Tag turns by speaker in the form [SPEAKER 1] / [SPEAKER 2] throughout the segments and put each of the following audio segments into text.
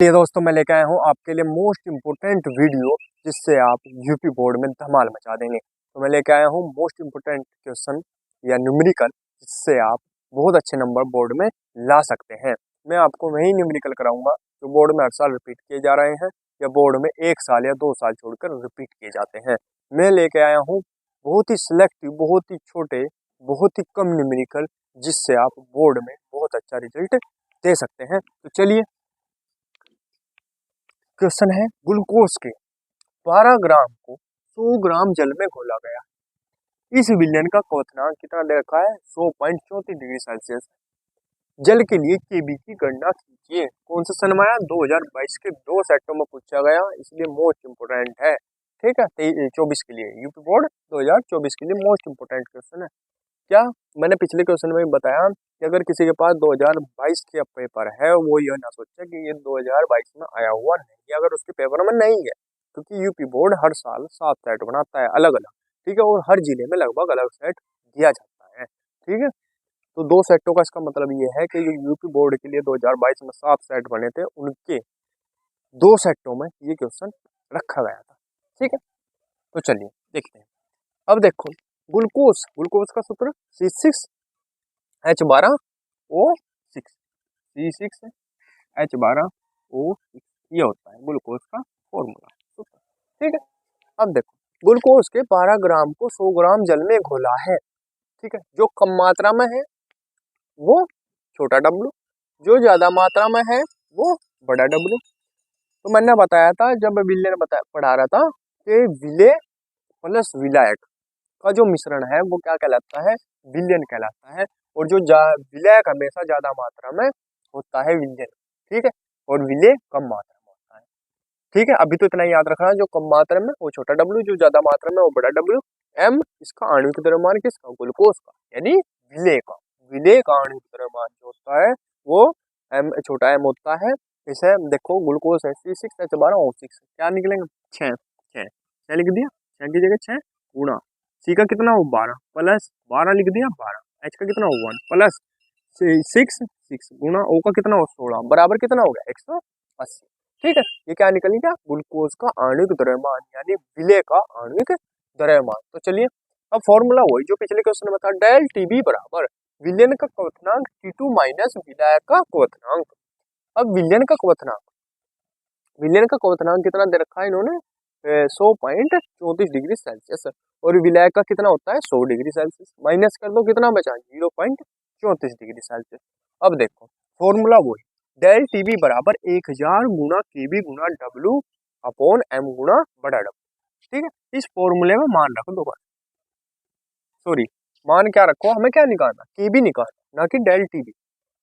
[SPEAKER 1] ये दोस्तों मैं लेकर आया हूँ आपके लिए मोस्ट इम्पोर्टेंट वीडियो जिससे आप यूपी बोर्ड में धमाल मचा देंगे। तो मैं लेकर आया हूँ मोस्ट इम्पोर्टेंट क्वेश्चन या न्यूमेरिकल जिससे आप बहुत अच्छे नंबर बोर्ड में ला सकते हैं। मैं आपको वही न्यूमेरिकल कराऊंगा जो बोर्ड में हर साल रिपीट किए जा रहे हैं या बोर्ड में 1 साल या 2 साल छोड़कर रिपीट किए जाते हैं। मैं लेके आया हूँ बहुत ही सिलेक्टिव, बहुत ही छोटे, बहुत ही कम न्यूमेरिकल जिससे आप बोर्ड में बहुत अच्छा रिजल्ट दे सकते हैं। तो चलिए, क्वेश्चन है ग्लूकोज के 12 ग्राम को 100 ग्राम जल में घोला गया। इस विलयन का क्वथनांक कितना दे रखा है? 100.34 डिग्री सेल्सियस। जल के लिए केबी की गणना कीजिए। कौन सा सन में आया? 2022 के 2 सेटों में पूछा गया, इसलिए मोस्ट इम्पोर्टेंट है। ठीक है, 24 के लिए यूपी बोर्ड 2024 के लिए मोस्ट इम्पोर्टेंट क्वेश्चन है। क्या मैंने पिछले क्वेश्चन में भी बताया कि अगर किसी के पास 2022 के पेपर है वो यह ना सोचे कि ये 2022 में आया हुआ नहीं, अगर उसके पेपर में नहीं है, क्योंकि यूपी बोर्ड हर साल 7 सेट बनाता है अलग अलग। ठीक है, और हर जिले में लगभग अलग सेट दिया जाता है। ठीक है, तो 2 सेटों का इसका मतलब ये है कि जो यूपी बोर्ड के लिए 2022 में 7 सेट बने थे उनके 2 सेटों में ये क्वेश्चन रखा गया था। ठीक है, तो चलिए देखते हैं। अब देखो, ग्लूकोज ग्लूकोज का सूत्र C6H12O6, C6H12O6 ये होता है ग्लूकोज का फॉर्मूला सूत्र। ठीक है, अब देखो, ग्लूकोज के 12 ग्राम को 100 ग्राम जल में घोला है। ठीक है, जो कम मात्रा में है वो छोटा डब्लू, जो ज्यादा मात्रा में है वो बड़ा डब्लू। तो मैंने बताया था जब विलय ने पढ़ा रहा था कि विलय प्लस विलायक का जो मिश्रण है वो क्या कहलाता है? विलयन कहलाता है। और जो विलायक हमेशा ज्यादा मात्रा में होता है विलयन। ठीक है, और विलय कम मात्रा में होता है। ठीक है, अभी तो इतना ही याद रखना, जो कम मात्रा में वो छोटा डब्ल्यू, जो ज्यादा मात्रा में वो बड़ा डब्ल्यू। एम इसका आणविक द्रव्यमान किसका? ग्लूकोज का, यानी विलय का। विलय का आणविक द्रव्यमान जो होता है वो एम, छोटा एम होता है। इसे देखो, ग्लूकोज है C6H12O6, क्या निकलेंगे? 6 6 6 लिख दिया, 6 की जगह 6 गुणा सी का कितना हो 12 प्लस 12 लिख दिया 12, एच का कितना हो 1 प्लस 6 6 गुणा ओ का कितना हो 16 बराबर कितना हो गया 180। ठीक है, ये क्या निकल गया? ग्लूकोज का आणविक द्रव्यमान यानी विलय का आणविक द्रव्यमान। तो चलिए, अब फॉर्मूला वही जो पिछले क्वेश्चन में था, डेल टीबी बराबर विलयन का क्वथनांक T2 माइनस विलायक का क्वथनांक। अब विलयन का क्वथनांक कितना दे रखा है इन्होंने? 100.34 डिग्री सेल्सियस। और विलायक का कितना होता है? 100 डिग्री सेल्सियस। माइनस कर दो, कितना बचा? 0.34 डिग्री सेल्सियस। अब देखो, फॉर्मूला वही, डेल टीबी बराबर 1000 गुणा केबी गुणा डब्ल्यू अपॉन एम गुणा बड़ा डब्ल्यू। ठीक है, इस फॉर्मूले में मान रख दो, सॉरी मान क्या रखो, हमें क्या निकालना? केबी निकालना, ना कि डेल टीबी।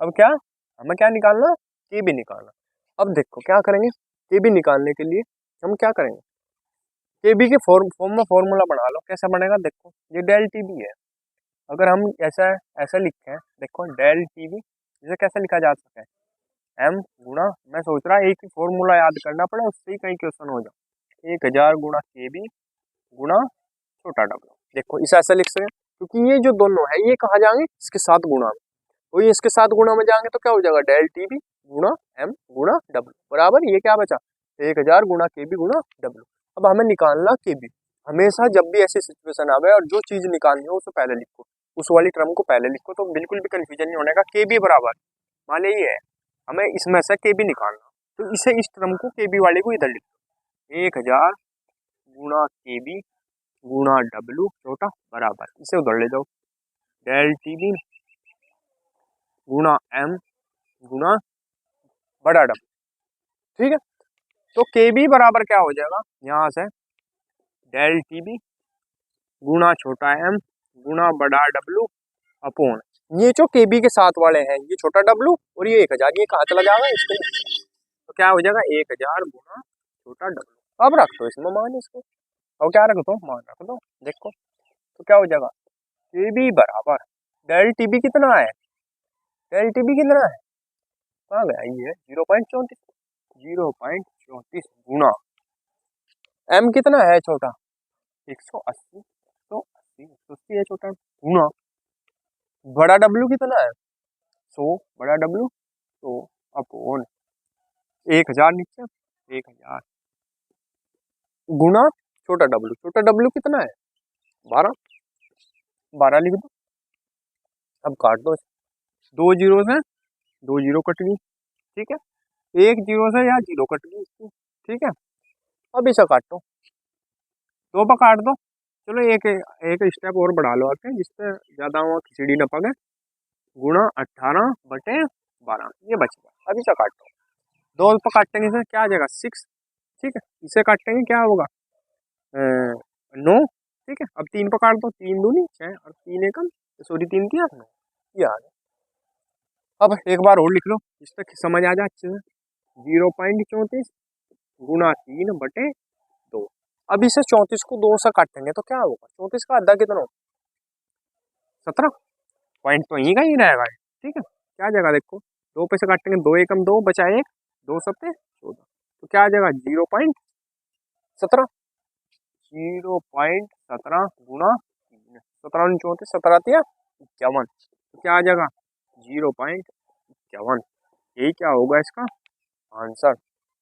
[SPEAKER 1] अब क्या हमें क्या निकालना? केबी निकालना। अब देखो क्या करेंगे, केबी निकालने के लिए हम क्या करेंगे? केबी के फॉर्म में फॉर्मूला बना लो। कैसा बनेगा? देखो, ये डेल टीबी है। अगर हम ऐसा ऐसा लिखे हैं, देखो डेल टीबी, इसे कैसे लिखा जा सकता है? एम गुणा, मैं सोच रहा एक ही फॉर्मूला याद करना पड़ा, उससे ही कई क्वेश्चन हो जाए। 1000 गुणा केबी गुणा छोटा डब्ल्यू। देखो इसे ऐसा लिख सकते, क्योंकि ये जो दोनों है ये कहाँ जाएंगे? इसके साथ गुणा में, और ये इसके साथ गुणा में जाएंगे तो क्या हो जाएगा? डेल टीबी गुणा एम गुणा डब्ल्यू बराबर ये क्या बचा? 1000 गुणा केबी गुणा डब्ल्यू। अब हमें निकालना केबी। हमेशा जब भी ऐसी सिचुएशन आवे और जो चीज निकालनी हो उसे पहले लिखो, उस वाली टर्म को पहले लिखो, तो बिल्कुल भी कंफ्यूजन नहीं होने का। केबी बराबर मान लीजिए ये है, हमें इसमें से केबी निकालना, तो इसे इस टर्म को केबी वाले को इधर लिखो, 1000 गुणा केबी गुणा डब्ल्यू छोटा बराबर, इसे उधर ले जाओ, डेल टीबी गुणा एम गुणा बड़ा डब्ल्यू। ठीक है, तो केबी बराबर क्या हो जाएगा? यहाँ से डेल टीबी गुणा छोटा एम गुणा बड़ा डब्ल्यू अपॉन ये जो केबी के साथ वाले हैं, ये छोटा डब्ल्यू और ये 1000, ये कहाँ चला जाएगा? इसके, तो क्या हो जाएगा? 1000 गुणा छोटा डब्ल्यू। अब रख दो इसमें मान, इसको और क्या रख दो? मान रख दो। देखो तो क्या हो जाएगा? केबी बराबर डेल टीबी कितना है? डेल टीबी कितना है? कहाँ गया? ये 0.34, 0.34 गुणा एम कितना है छोटा? 180, तो 80 180 है छोटा गुणा बड़ा डब्ल्यू कितना है? 100 बड़ा डब्ल्यू, तो अपॉन 1000 नीचे, 1000 गुना छोटा डब्लू कितना है 12, 12 लिख दो। अब काट दो, 2 जीरो से 2 जीरो कट गई, ठीक है, 1 जीरो से या जीरो कट गई इसकी, ठीक है। अब इसे काटो, 2 पर काट दो। चलो एक एक स्टेप और बढ़ा लो आके, जिससे ज्यादा वहाँ खिचड़ी न पके। गुणा 18/12 ये बच गया। अब इसे काटो, 2 पर काटेंगे से क्या आ जाएगा 6, ठीक है। इसे काटेंगे क्या होगा 9, ठीक है। अब 3 पर काट दो, 3 दूनी 6 और 3 एकम सॉरी 3 किया 9, ये आ गया। अब एक बार और लिख लो, इस तक समझ आ जाए अच्छे से। 0.34 गुणा 3/2। अब इसे 34 को 2 से काटेंगे तो क्या होगा, 34 का आधा कितना होगा 17, पॉइंट तो यहीं का ही रहेगा, ठीक है। क्या जगह देखो, 2 पे से काटेंगे, 2 एकम 2 बचा 1, 2 सत्ते 14, तो क्या आ जाएगा 0.17, 0.17 गुणा 17 34 17 51, तो क्या आ जाएगा 0.51। यही क्या होगा इसका आंसर,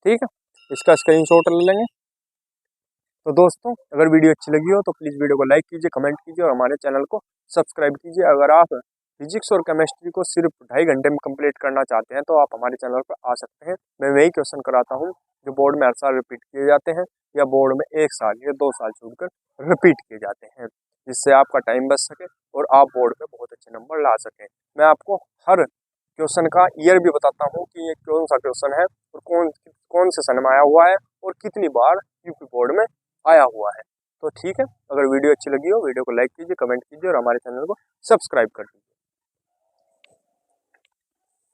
[SPEAKER 1] ठीक है। इसका स्क्रीनशॉट ले लेंगे। तो दोस्तों अगर वीडियो अच्छी लगी हो तो प्लीज़ वीडियो को लाइक कीजिए, कमेंट कीजिए और हमारे चैनल को सब्सक्राइब कीजिए। अगर आप फिजिक्स और केमिस्ट्री को सिर्फ 2.5 घंटे में कंप्लीट करना चाहते हैं तो आप हमारे चैनल पर आ सकते हैं। मैं वही क्वेश्चन कराता हूँ जो बोर्ड में हर साल रिपीट किए जाते हैं या बोर्ड में 1 साल या 2 साल छोड़कर रिपीट किए जाते हैं, जिससे आपका टाइम बच सके और आप बोर्ड में बहुत अच्छे नंबर ला सकें। मैं आपको हर क्वेश्चन का ईयर भी बताता हूँ कि ये कौन सा क्वेश्चन है और कौन कौन से सन में आया हुआ है और कितनी बार यूपी बोर्ड में आया हुआ है। तो ठीक है, अगर वीडियो अच्छी लगी हो वीडियो को लाइक कीजिए, कमेंट कीजिए और हमारे चैनल को सब्सक्राइब कर दीजिए।